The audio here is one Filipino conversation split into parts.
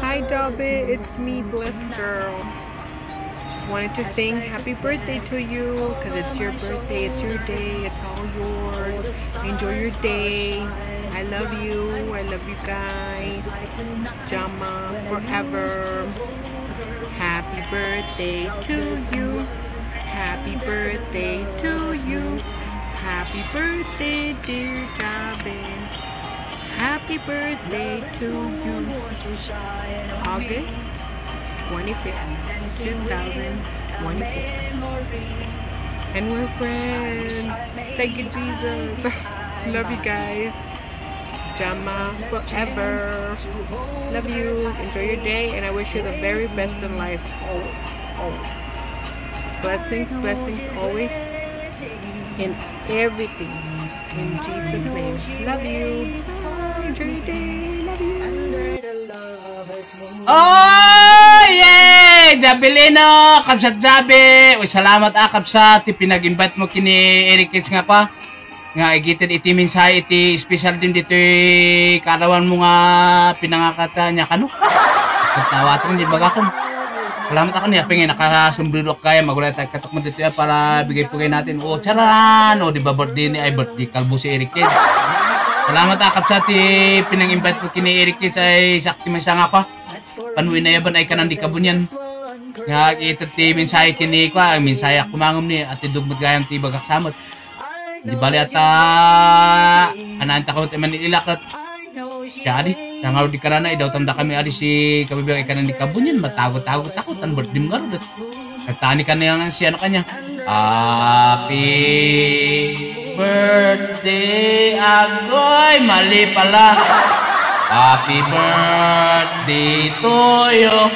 Hi Dobby, it's me, Bliss Girl. Wanted to sing happy birthday to you because it's your birthday, it's your day, it's all yours. Enjoy your day. I love you guys. Jama forever. Happy birthday to you. Happy birthday to you. Happy birthday, dear Jabin. Happy birthday to you. August 25th, 2024. And we're friends. Thank you, Jesus. Love you guys. Jama forever. Love you. Enjoy your day, and I wish you the very best in life. Always. Blessings, always. In everything. In Jesus' name. Love you. Enjoy your day. Love you. Oh, yeah! Jabilino! Kapsat Jabi! Uy, salamat kapsat. Pinag-invite mo kini Eric Kids nga pa. Nga igitin iti minsay iti special din dito karawan mo nga pinangakata niya kano. Tawatan di baga ko. Salamat ako niya pingin nakasumbrilo kaya magulat tayo katok mo dito para bigay po kayo natin. O charan! O di ba birthday ni ay birthday kalbo si Eric Kids. Salamat kapsat pinang-invite mo kini Eric Kids ay sakti man siya nga pa. Panuwi na yaban ay kanang di kabunyan. Nga ito ti minsay kini ko minsay ako mangom ni at idugmod gayang ti bagak samot. Di bali ata ananta ko ti Manilak at siya adi tangaw di karana idaw tanda kami adi si kabibigay kanang di kabunyan matagot-tagot takot ang birthday mo garod. Katani ka na yung si ano kanya. Happy birthday agoy mali pala. Happy birthday to you.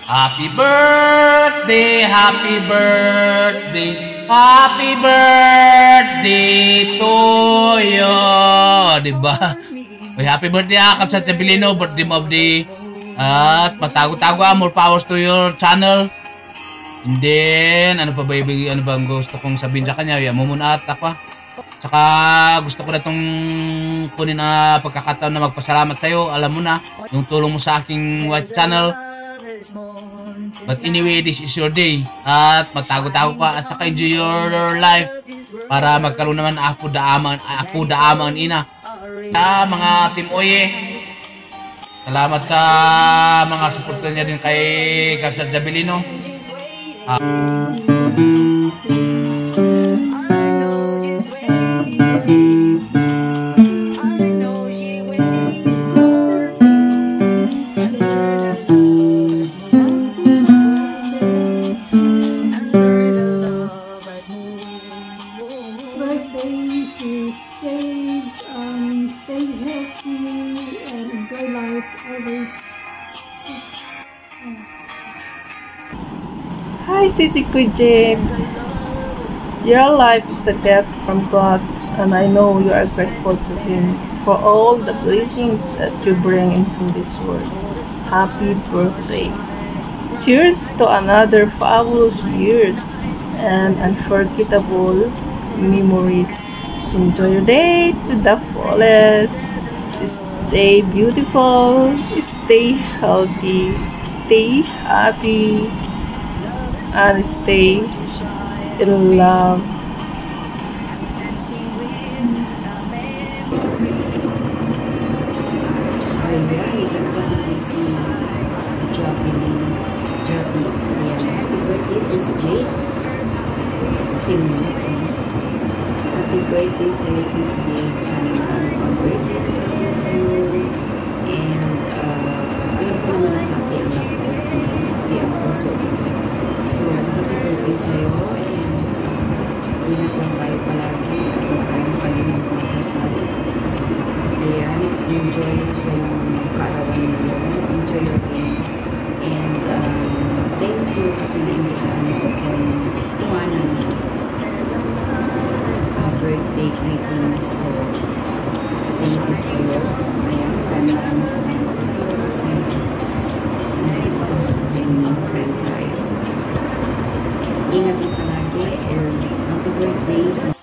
Happy birthday, happy birthday, happy birthday to you. Diba? Uy, happy birthday kapsat Jabilino, birthday mo of the at matago-tago more powers to your channel. And then, ano pa ba ang gusto kong sabihin sa kanya? Yan mo muna at ako. Tsaka gusto ko na itong kunin na pagkakataon na magpasalamat sa'yo. Alam mo na, yung tulong mo sa aking watch channel. But anyway, this is your day. At magtago-tago ka at saka enjoy your life. Para magkaroon naman ako daaman ina. Sa mga Team Oye. Salamat sa mga suporta niya din kay Kapsat Jabilino. Stay healthy and enjoy life always. Hi, Sissy Kujen. Your life is a gift from God, and I know you are grateful to Him for all the blessings that you bring into this world. Happy birthday. Cheers to another fabulous years and unforgettable memories. Enjoy your day to the fullest. Stay beautiful, stay healthy, stay happy, and stay in love. Happy birthday sa'yo, Sis Jade. Sana marami pang birthday sa'yo. And alam ko naman na happy ang ang puso. So, happy birthday sa'yo. And ingat lang tayo palagi. Huwag tayo makalimutan kasal. Ayan, enjoy sa iyong kaarawan mo. Enjoy your day. And thank you kasi na-imbitahan mo kung tumanan birthday greetings. So, thank you sa iyo. Ayan, maraming salamat sa iyo kasi mga friend tayo. Ingat lang palagi and happy birthday.